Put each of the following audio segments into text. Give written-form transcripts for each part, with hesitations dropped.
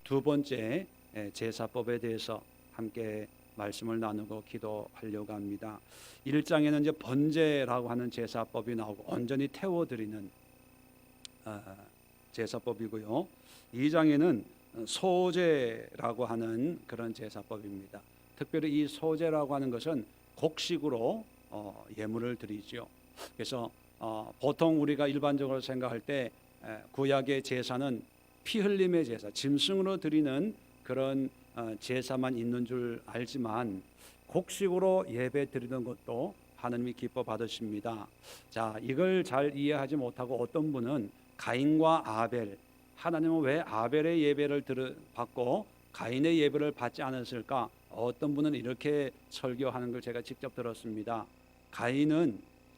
두 번째 제사법에 대해서 함께 말씀을 나누고 기도하려고 합니다. 1장에는 이제 번제라고 하는 제사법이 나오고 온전히 태워드리는 제사법이고요. 2장에는 소제라고 하는 그런 제사법입니다. 특별히 이 소제라고 하는 것은 곡식으로 예물을 드리죠. 그래서 보통 우리가 일반적으로 생각할 때 구약의 제사는 피 흘림의 제사, 짐승으로 드리는 그런 제사만 있는 줄 알지만 곡식으로 예배 드리는 것도 하나님이 기뻐 받으십니다. 자, 이걸 잘 이해하지 못하고 어떤 분은 가인과 아벨, 하나님은 왜 아벨의 예배를 받고 가인의 예배를 받지 않았을까? 어떤 분은 이렇게 설교하는 걸 제가 직접 들었습니다.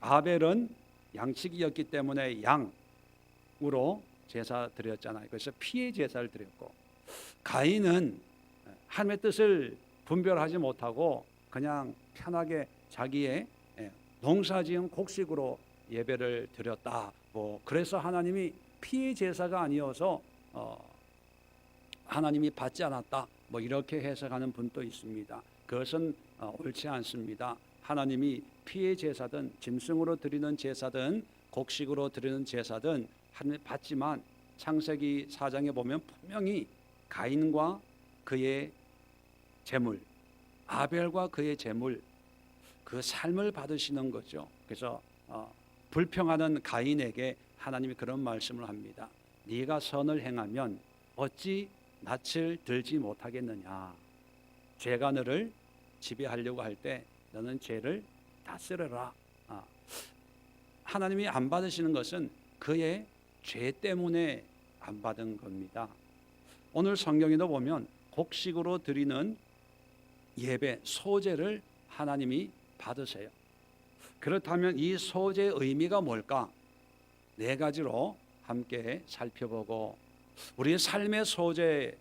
아벨은 양치기였기 때문에 양으로 제사 드렸잖아요. 그래서 피의 제사를 드렸고, 가인은 하나님의 뜻을 분별하지 못하고 그냥 편하게 자기의 농사지은 곡식으로 예배를 드렸다. 그래서 하나님이 피의 제사가 아니어서 하나님이 받지 않았다. 이렇게 해석하는 분도 있습니다. 그것은 옳지 않습니다. 하나님이 피의 제사든 짐승으로 드리는 제사든 곡식으로 드리는 제사든 하나님 받지만 창세기 4장에 보면 분명히 가인과 그의 제물, 아벨과 그의 제물, 그 삶을 받으시는 거죠. 그래서 불평하는 가인에게 하나님이 그런 말씀을 합니다. 네가 선을 행하면 어찌 낯을 들지 못하겠느냐. 죄가 너를 지배하려고 할 때 너는 죄를 다스려라. 하나님이 안 받으시는 것은 그의 죄 때문에 안 받은 겁니다. 오늘 성경에도 보면 곡식으로 드리는 예배, 소제를 하나님이 받으세요. 그렇다면 이 소제의 의미가 뭘까? 4가지로 함께 살펴보고 우리의 삶의 소제의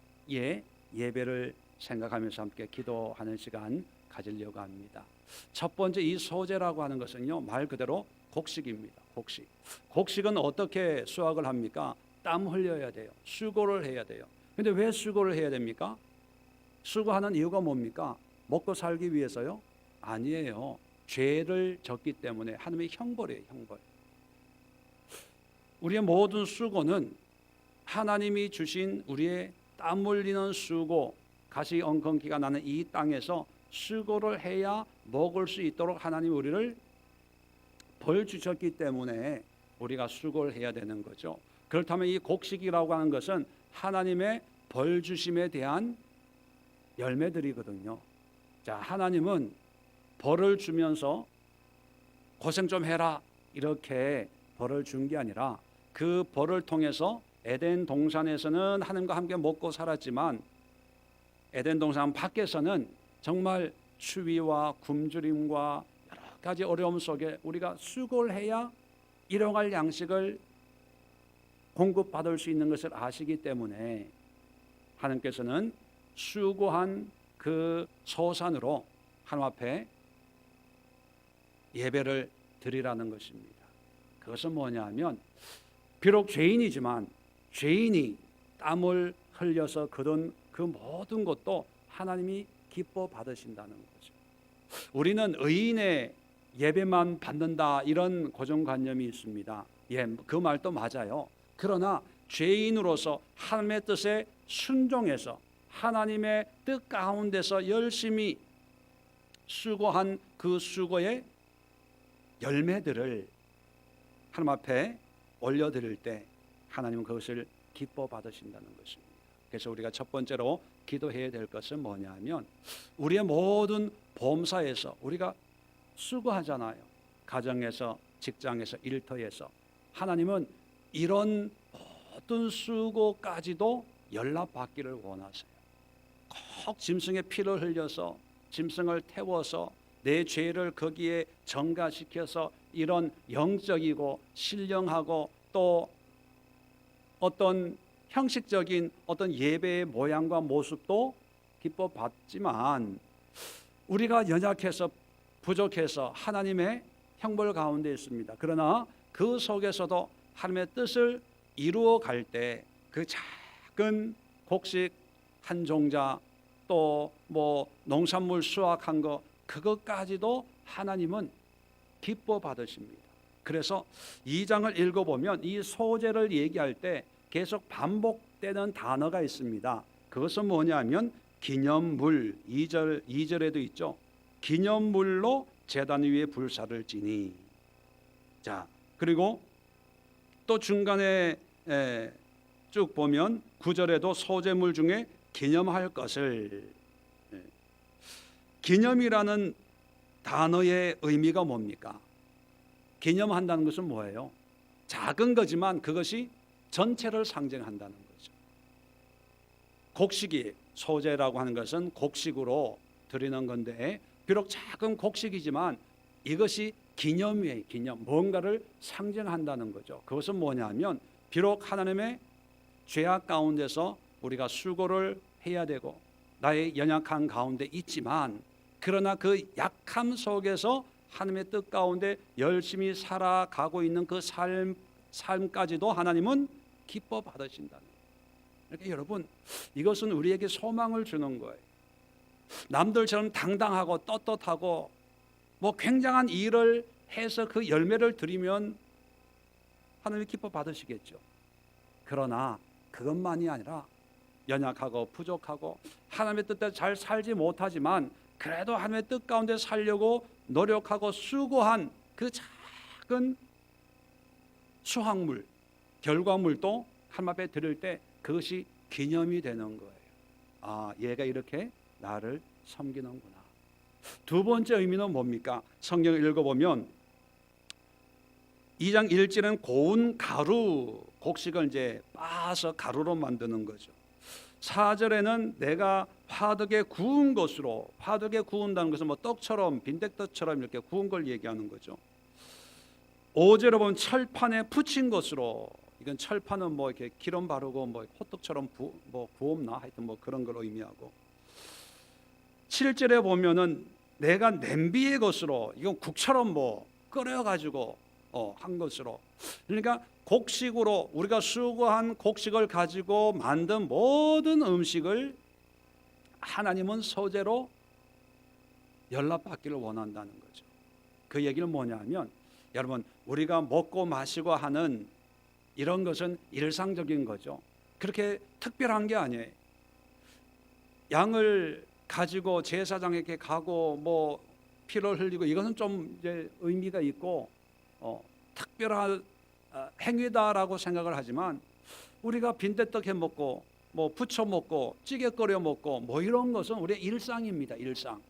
예배를 생각하면서 함께 기도하는 시간 가지려고 합니다. 첫 번째, 이 소제라고 하는 것은요, 말 그대로 곡식입니다. 곡식은 어떻게 수확을 합니까? 땀 흘려야 돼요. 수고를 해야 돼요. 근데 왜 수고를 해야 됩니까? 수고하는 이유가 뭡니까? 먹고 살기 위해서요? 아니에요. 죄를 졌기 때문에 하나님의 형벌이에요. 형벌. 우리의 모든 수고는 하나님이 주신 우리의 땀 흘리는 수고, 가시 엉겅퀴가 나는 이 땅에서 수고를 해야 먹을 수 있도록 하나님이 우리를 벌 주셨기 때문에 우리가 수고를 해야 되는 거죠. 그렇다면 이 곡식이라고 하는 것은 하나님의 벌 주심에 대한 열매들이거든요. 자, 하나님은 벌을 주면서 고생 좀 해라 이렇게 벌을 준 게 아니라 그 벌을 통해서 에덴 동산에서는 하나님과 함께 먹고 살았지만 에덴 동산 밖에서는 정말 추위와 굶주림과 여러 가지 어려움 속에 우리가 수고를 해야 일용할 양식을 공급받을 수 있는 것을 아시기 때문에 하나님께서는 수고한 그 소산으로 하나님 앞에 예배를 드리라는 것입니다. 그것은 뭐냐 하면 비록 죄인이지만 죄인이 땀을 흘려서 거둔 그 모든 것도 하나님이 기뻐 받으신다는 거죠. 우리는 의인의 예배만 받는다 이런 고정관념이 있습니다. 그 말도 맞아요. 그러나 죄인으로서 하나님의 뜻에 순종해서 하나님의 뜻 가운데서 열심히 수고한 그 수고의 열매들을 하나님 앞에 올려드릴 때 하나님은 그것을 기뻐 받으신다는 것입니다. 그래서 우리가 첫 번째로 기도해야 될 것은 뭐냐면 우리의 모든 범사에서 우리가 수고하잖아요. 가정에서, 직장에서, 일터에서 하나님은 이런 모든 수고까지도 연락받기를 원하세요. 꼭 짐승의 피를 흘려서 짐승을 태워서 내 죄를 거기에 전가시켜서 이런 영적이고 신령하고 또 어떤 형식적인 어떤 예배의 모양과 모습도 기뻐 받지만 우리가 연약해서 부족해서 하나님의 형벌 가운데 있습니다. 그러나 그 속에서도 하나님의 뜻을 이루어 갈 때 그 작은 곡식 한 종자 또 뭐 농산물 수확한 거 그것까지도 하나님은 기뻐 받으십니다. 그래서 2장을 읽어보면 이 소재를 얘기할 때 계속 반복되는 단어가 있습니다. 그것은 뭐냐면 기념물, 2절에도 있죠. 기념물로 제단 위에 불사를 지니. 자, 그리고 또 중간에 쭉 보면 9절에도 소재물 중에 기념할 것을. 기념이라는 단어의 의미가 뭡니까? 기념한다는 것은 뭐예요? 작은 거지만 그것이 전체를 상징한다는 거죠. 곡식이 소재라고 하는 것은 곡식으로 드리는 건데 비록 작은 곡식이지만 이것이 기념이에요. 기념, 뭔가를 상징한다는 거죠. 그것은 뭐냐면 비록 하나님의 죄악 가운데서 우리가 수고를 해야 되고 나의 연약한 가운데 있지만 그러나 그 약함 속에서 하나님의 뜻 가운데 열심히 살아가고 있는 그 삶까지도 하나님은 기뻐 받으신다는 거예요. 그러니까 여러분 이것은 우리에게 소망을 주는 거예요. 남들처럼 당당하고 떳떳하고 뭐 굉장한 일을 해서 그 열매를 드리면 하나님이 기뻐 받으시겠죠. 그러나 그것만이 아니라 연약하고 부족하고 하나님의 뜻대로 잘 살지 못하지만 그래도 하나님의 뜻 가운데 살려고 노력하고 수고한 그 작은 수확물, 결과물도 하나님 앞에 드릴 때 그것이 기념이 되는 거예요. 아, 얘가 이렇게 나를 섬기는구나. 두 번째 의미는 뭡니까? 성경을 읽어보면 2장 1절은 고운 가루, 곡식을 이제 빻아서 가루로 만드는 거죠. 4절에는 내가 화덕에 구운 것으로, 화덕에 구운다는 것은 뭐 떡처럼 빈대떡처럼 이렇게 구운 걸 얘기하는 거죠. 5절에 보면 철판에 붙인 것으로, 이건 철판은 뭐 이렇게 기름 바르고 뭐 호떡처럼 구웠나 하여튼 뭐 그런 걸 의미하고, 7절에 보면은 내가 냄비의 것으로, 이건 국처럼 뭐 끓여가지고 한 것으로, 그러니까 곡식으로 우리가 수고한 곡식을 가지고 만든 모든 음식을 하나님은 소재로 연락받기를 원한다는 거죠. 그 얘기는 뭐냐면 여러분 우리가 먹고 마시고 하는 이런 것은 일상적인 거죠. 그렇게 특별한 게 아니에요. 양을 가지고 제사장에게 가고 뭐 피를 흘리고 이것은 좀 이제 의미가 있고 특별한 행위다라고 생각을 하지만 우리가 빈대떡 해 먹고 뭐 부쳐 먹고 찌개 끓여 먹고 뭐 이런 것은 우리의 일상입니다. 일상.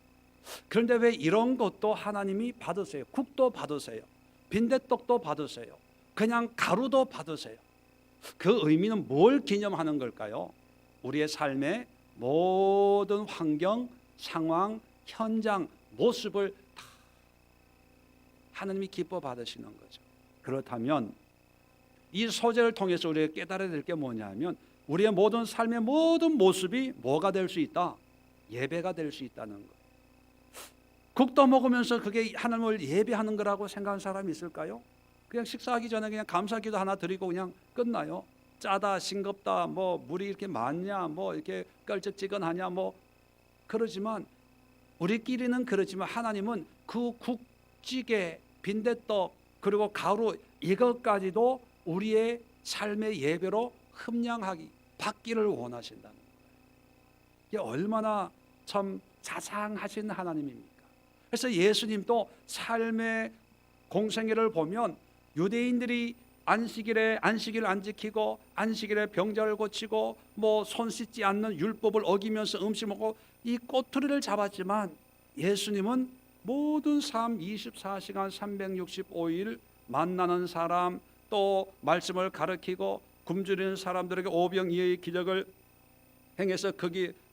그런데 왜 이런 것도 하나님이 받으세요? 국도 받으세요. 빈대떡도 받으세요. 그냥 가루도 받으세요. 그 의미는 뭘 기념하는 걸까요? 우리의 삶의 모든 환경, 상황, 현장, 모습을 다 하나님이 기뻐 받으시는 거죠. 그렇다면 이 소재를 통해서 우리가 깨달아야 될 게 뭐냐면 우리의 모든 삶의 모든 모습이 뭐가 될 수 있다? 예배가 될 수 있다는 거예요. 국도 먹으면서 그게 하나님을 예배하는 거라고 생각하는 사람이 있을까요? 그냥 식사하기 전에 그냥 감사기도 하나 드리고 그냥 끝나요. 짜다, 싱겁다, 뭐 물이 이렇게 많냐, 뭐 이렇게 껄쩍지근하냐, 뭐 그러지만 우리끼리는 그러지만 하나님은 그 국찌개, 빈대떡 그리고 가루 이것까지도 우리의 삶의 예배로 흠량하기 받기를 원하신다는 거예요. 이게 얼마나 참 자상하신 하나님입니까? 그래서 예수님도 삶의 공생애를 보면 유대인들이 안식일을 안 지키고 안식일에 병자를 고치고 뭐 손 씻지 않는 율법을 어기면서 음식 먹고 이 꼬투리를 잡았지만 예수님은 모든 삶 24시간 365일 만나는 사람 또 말씀을 가르치고 굶주리는 사람들에게 오병이어의 기적을 행해서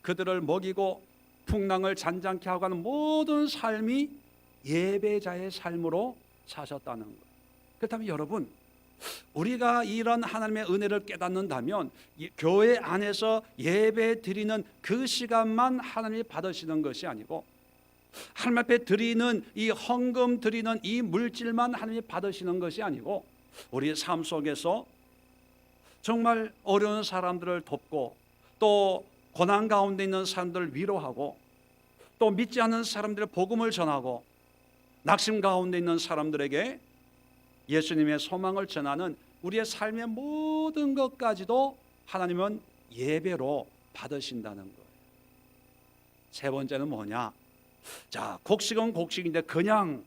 그들을 먹이고 풍랑을 잔잔케 하고 하는 모든 삶이 예배자의 삶으로 사셨다는 거예요. 그렇다면 여러분 우리가 이런 하나님의 은혜를 깨닫는다면 교회 안에서 예배 드리는 그 시간만 하나님이 받으시는 것이 아니고 하나님 앞에 드리는 이 헌금 드리는 이 물질만 하나님이 받으시는 것이 아니고 우리의 삶 속에서 정말 어려운 사람들을 돕고 또 고난 가운데 있는 사람들을 위로하고 또 믿지 않는 사람들의 복음을 전하고 낙심 가운데 있는 사람들에게 예수님의 소망을 전하는 우리의 삶의 모든 것까지도 하나님은 예배로 받으신다는 거예요. 세 번째는 뭐냐? 자, 곡식은 곡식인데 그냥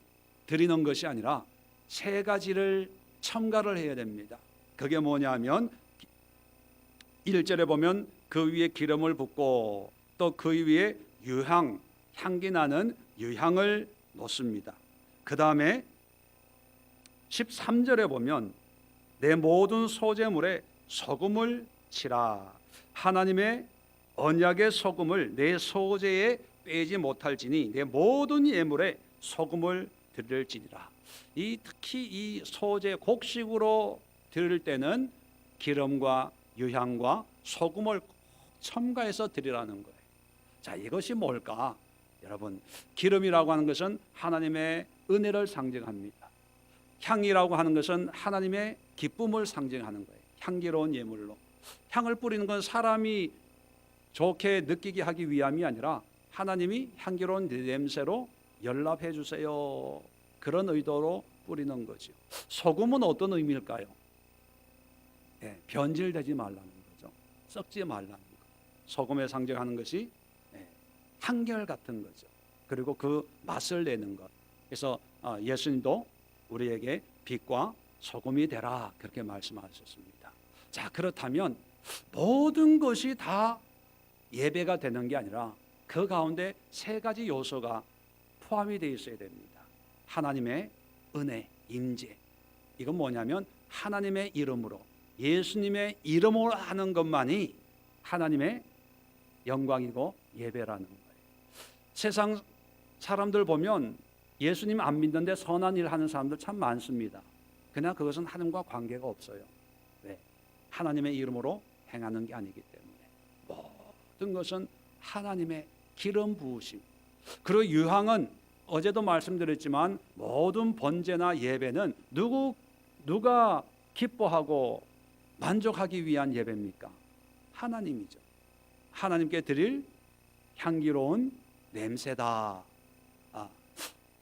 드리는 것이 아니라 세 가지를 첨가를 해야 됩니다. 그게 뭐냐면 1절에 보면 그 위에 기름을 붓고 또 그 위에 향기 나는 유향을 놓습니다. 그 다음에 13절에 보면 내 모든 소재물에 소금을 치라. 하나님의 언약의 소금을 내 소재에 빼지 못할지니 내 모든 예물에 소금을 드릴지니라. 특히 이 소재 곡식으로 드릴 때는 기름과 유향과 소금을 첨가해서 드리라는 거예요. 자, 이것이 뭘까? 여러분, 기름이라고 하는 것은 하나님의 은혜를 상징합니다. 향이라고 하는 것은 하나님의 기쁨을 상징하는 거예요. 향기로운 예물로. 향을 뿌리는 건 사람이 좋게 느끼게 하기 위함이 아니라 하나님이 향기로운 냄새로 연락해 주세요. 그런 의도로 뿌리는 거죠. 소금은 어떤 의미일까요? 변질되지 말라는 거죠. 썩지 말라는 거. 소금에 상징하는 것이 한결 같은 거죠. 그리고 그 맛을 내는 것. 그래서 예수님도 우리에게 빛과 소금이 되라 그렇게 말씀하셨습니다. 자, 그렇다면 모든 것이 다 예배가 되는 게 아니라 그 가운데 세 가지 요소가 포함이 되어 있어야 됩니다. 하나님의 은혜, 임재. 이건 뭐냐면 하나님의 이름으로, 예수님의 이름으로 하는 것만이 하나님의 영광이고 예배라는 거예요. 세상 사람들 보면 예수님 안 믿는데 선한 일 하는 사람들 참 많습니다. 그러나 그것은 하나님과 관계가 없어요. 왜? 하나님의 이름으로 행하는 게 아니기 때문에. 모든 것은 하나님의 기름 부으심. 그리고 유향은 어제도 말씀드렸지만 모든 번제나 예배는 누가 기뻐하고 만족하기 위한 예배입니까? 하나님이죠. 하나님께 드릴 향기로운 냄새다.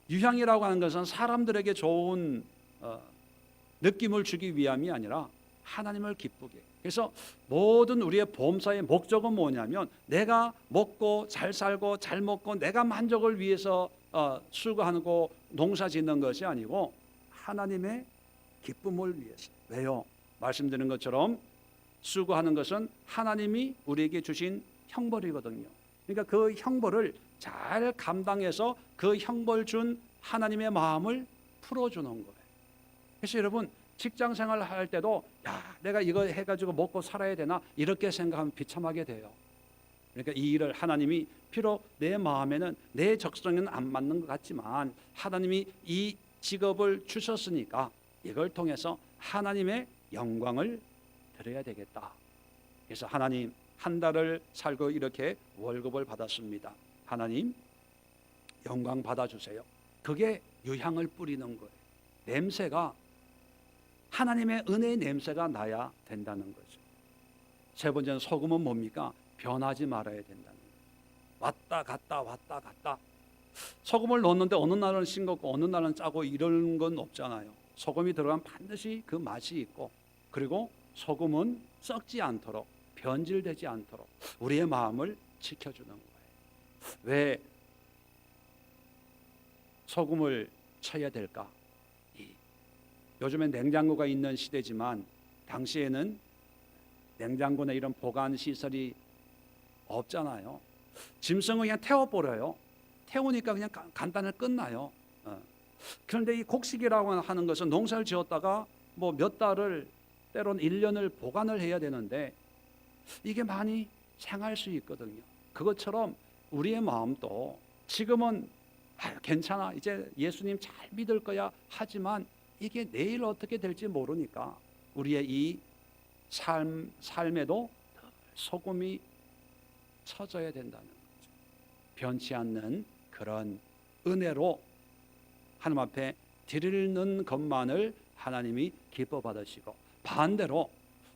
유향이라고 하는 것은 사람들에게 좋은 느낌을 주기 위함이 아니라 하나님을 기쁘게. 그래서 모든 우리의 보험사의 목적은 뭐냐면 내가 먹고 잘 살고 잘 먹고 내가 만족을 위해서 수고하고 농사 짓는 것이 아니고 하나님의 기쁨을 위해서. 왜요? 말씀드린 것처럼 수고하는 것은 하나님이 우리에게 주신 형벌이거든요. 그러니까 그 형벌을 잘 감당해서 그 형벌 준 하나님의 마음을 풀어주는 거예요. 그래서 여러분 직장 생활을 할 때도 내가 이거 해가지고 먹고 살아야 되나 이렇게 생각하면 비참하게 돼요. 그러니까 이 일을 하나님이 비록 내 마음에는 내 적성에는 안 맞는 것 같지만 하나님이 이 직업을 주셨으니까 이걸 통해서 하나님의 영광을 드려야 되겠다. 그래서 하나님 한 달을 살고 이렇게 월급을 받았습니다. 하나님 영광 받아주세요. 그게 유향을 뿌리는 거예요. 냄새가 하나님의 은혜의 냄새가 나야 된다는 거죠. 세 번째는 소금은 뭡니까? 변하지 말아야 된다는 거예요. 왔다 갔다 왔다 갔다. 소금을 넣었는데 어느 날은 싱겁고 어느 날은 짜고 이런 건 없잖아요. 소금이 들어가면 반드시 그 맛이 있고 그리고 소금은 썩지 않도록 변질되지 않도록 우리의 마음을 지켜주는 거예요. 왜 소금을 쳐야 될까? 요즘엔 냉장고가 있는 시대지만 당시에는 냉장고나 이런 보관 시설이 없잖아요. 짐승을 그냥 태워버려요. 태우니까 그냥 간단히 끝나요. 그런데 이 곡식이라고 하는 것은 농사를 지었다가 뭐 몇 달을 때로는 1년을 보관을 해야 되는데 이게 많이 상할 수 있거든요. 그것처럼 우리의 마음도 지금은 괜찮아 이제 예수님 잘 믿을 거야 하지만 이게 내일 어떻게 될지 모르니까 우리의 이 삶에도 소금이 쳐져야 된다는 거죠. 변치 않는 그런 은혜로 하나님 앞에 드리는 것만을 하나님이 기뻐 받으시고 반대로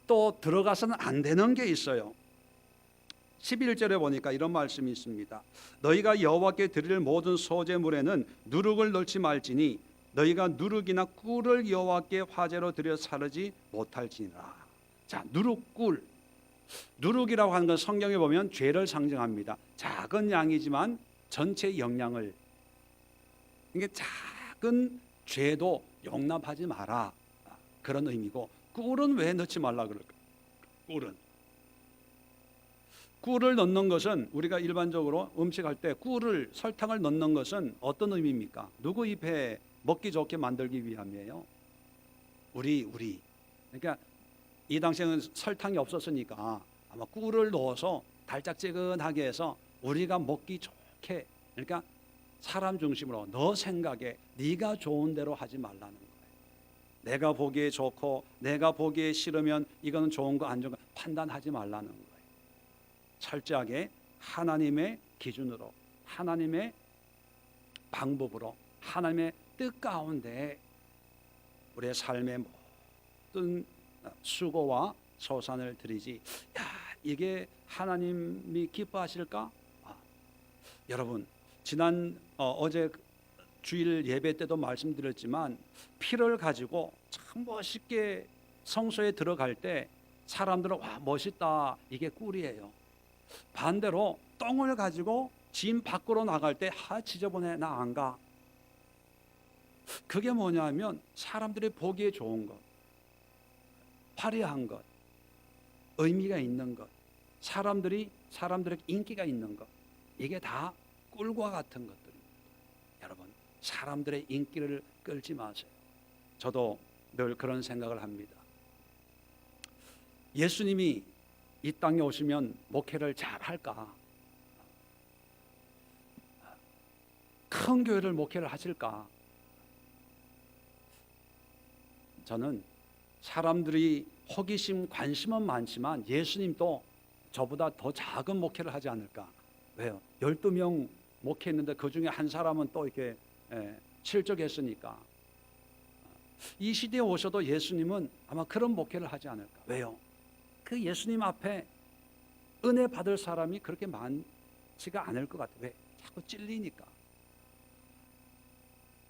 또 들어가서는 안 되는 게 있어요. 11절에 보니까 이런 말씀이 있습니다. 너희가 여호와께 드릴 모든 소제물에는 누룩을 넣지 말지니 너희가 누룩이나 꿀을 여호와께 화제로 드려 사르지 못할지니라. 자, 누룩, 꿀. 누룩이라고 하는 건 성경에 보면 죄를 상징합니다. 작은 양이지만 전체 영향을, 이게 작은 죄도 용납하지 마라, 그런 의미고, 꿀은 왜 넣지 말라 그럴까? 꿀을 넣는 것은, 우리가 일반적으로 음식할 때 꿀을, 설탕을 넣는 것은 어떤 의미입니까? 누구 입에 먹기 좋게 만들기 위함이에요. 우리. 그러니까 이 당시에는 설탕이 없었으니까 아마 꿀을 넣어서 달짝지근하게 해서 우리가 먹기 좋게, 그러니까 사람 중심으로 너 생각에 네가 좋은 대로 하지 말라는 거예요. 내가 보기에 좋고 내가 보기에 싫으면 이거는 좋은 거 안 좋은 거 판단하지 말라는 거예요. 철저하게 하나님의 기준으로, 하나님의 방법으로, 하나님의 뜻 가운데 우리의 삶의 모든 수고와 소산을 드리지, 이게 하나님이 기뻐하실까? 여러분, 지난 어제 주일 예배 때도 말씀드렸지만, 피를 가지고 참 멋있게 성소에 들어갈 때 사람들은 와 멋있다, 이게 꿀이에요. 반대로 똥을 가지고 집 밖으로 나갈 때 지저분해, 나 안 가. 그게 뭐냐면 사람들이 보기에 좋은 것, 화려한 것, 의미가 있는 것, 사람들에게 인기가 있는 것, 이게 다 꿀과 같은 것들입니다. 여러분, 사람들의 인기를 끌지 마세요. 저도 늘 그런 생각을 합니다. 예수님이 이 땅에 오시면 목회를 잘 할까? 큰 교회를 목회를 하실까? 저는 사람들이 호기심, 관심은 많지만 예수님도 저보다 더 작은 목회를 하지 않을까? 왜요? 12명 목회했는데 그 중에 한 사람은 또 이렇게 실족했으니까. 이 시대에 오셔도 예수님은 아마 그런 목회를 하지 않을까? 왜요? 그 예수님 앞에 은혜 받을 사람이 그렇게 많지가 않을 것 같아요. 왜? 자꾸 찔리니까.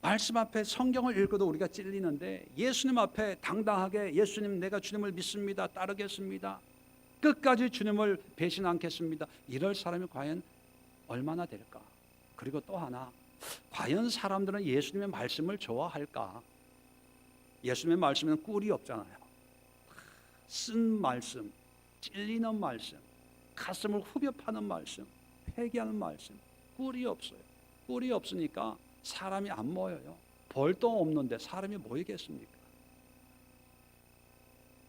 말씀 앞에 성경을 읽어도 우리가 찔리는데, 예수님 앞에 당당하게 예수님, 내가 주님을 믿습니다, 따르겠습니다, 끝까지 주님을 배신 않겠습니다, 이럴 사람이 과연 얼마나 될까? 그리고 또 하나, 과연 사람들은 예수님의 말씀을 좋아할까? 예수님의 말씀에는 꿀이 없잖아요. 쓴 말씀, 찔리는 말씀, 가슴을 후벼 파는 말씀, 회개하는 말씀, 꿀이 없어요. 꿀이 없으니까 사람이 안 모여요. 벌도 없는데 사람이 모이겠습니까?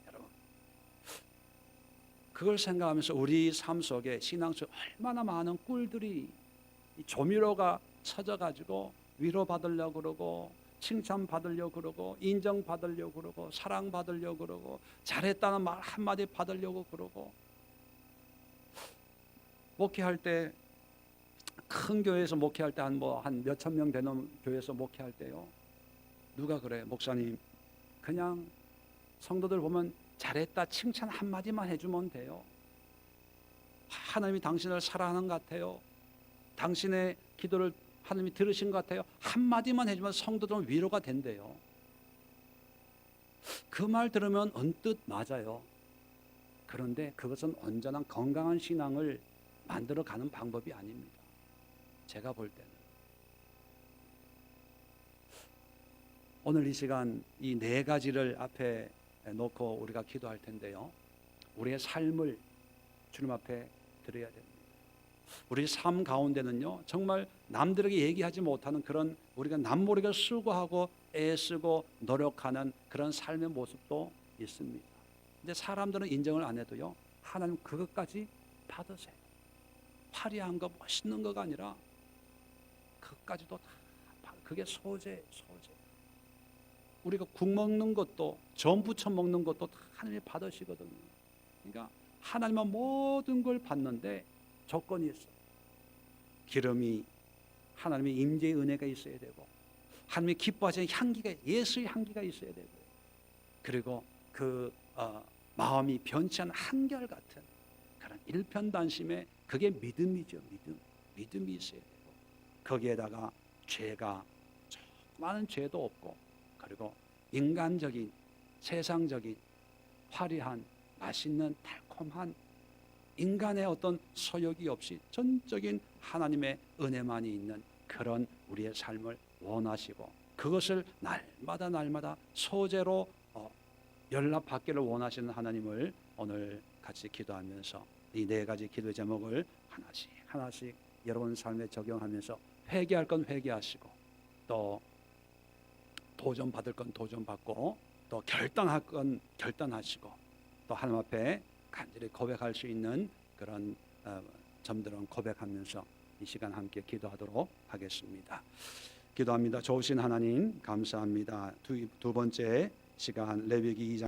여러분, 그걸 생각하면서 우리 삶 속에, 신앙 속에 얼마나 많은 꿀들이, 조미료가 쳐져가지고 위로받으려고 그러고, 칭찬받으려고 그러고, 인정받으려고 그러고, 사랑받으려고 그러고, 잘했다는 말 한마디 받으려고 그러고. 목회할 때, 큰 교회에서 목회할 때 한 몇천 명 되는 교회에서 목회할 때요, 누가 그래, 목사님 그냥 성도들 보면 잘했다 칭찬 한마디만 해주면 돼요. 하나님이 당신을 사랑하는 것 같아요, 당신의 기도를 하나님이 들으신 것 같아요, 한마디만 해주면 성도들은 위로가 된대요. 그 말 들으면 언뜻 맞아요. 그런데 그것은 온전한 건강한 신앙을 만들어가는 방법이 아닙니다. 제가 볼 때는. 오늘 이 시간 이 네 가지를 앞에 놓고 우리가 기도할 텐데요, 우리의 삶을 주님 앞에 드려야 됩니다. 우리 삶 가운데는요, 정말 남들에게 얘기하지 못하는 그런, 우리가 남모르게 수고하고 애쓰고 노력하는 그런 삶의 모습도 있습니다. 근데 사람들은 인정을 안 해도요, 하나님 그것까지 받으세요. 화려한 거, 멋있는 거가 아니라 그것까지도 다, 그게 소재. 우리가 국 먹는 것도, 전 부쳐 먹는 것도 다 하나님이 받으시거든요. 그러니까 하나님은 모든 걸 받는데 조건이 있어요. 기름이, 하나님의 임재의 은혜가 있어야 되고, 하나님이 기뻐하시는 향기가, 예수의 향기가 있어야 되고, 그리고 그 마음이 변치 않은 한결같은 그런 일편단심에 그게 믿음이죠. 믿음이 있어야 되고 거기에다가 죄가 많은 죄도 없고 그리고 인간적인 세상적인 화려한 맛있는 달콤한 인간의 어떤 소욕이 없이 전적인 하나님의 은혜만이 있는 그런 우리의 삶을 원하시고 그것을 날마다 소재로 연락받기를 원하시는 하나님을 오늘 같이 기도하면서 이 네 가지 기도 제목을 하나씩 여러분 삶에 적용하면서 회개할 건 회개하시고 또 도전받을 건 도전받고 또 결단할 건 결단하시고 또 하나님 앞에 간절히 고백할 수 있는 그런 점들은 고백하면서 이 시간 함께 기도하도록 하겠습니다. 기도합니다. 좋으신 하나님 감사합니다. 두 번째 시간 레위기 2장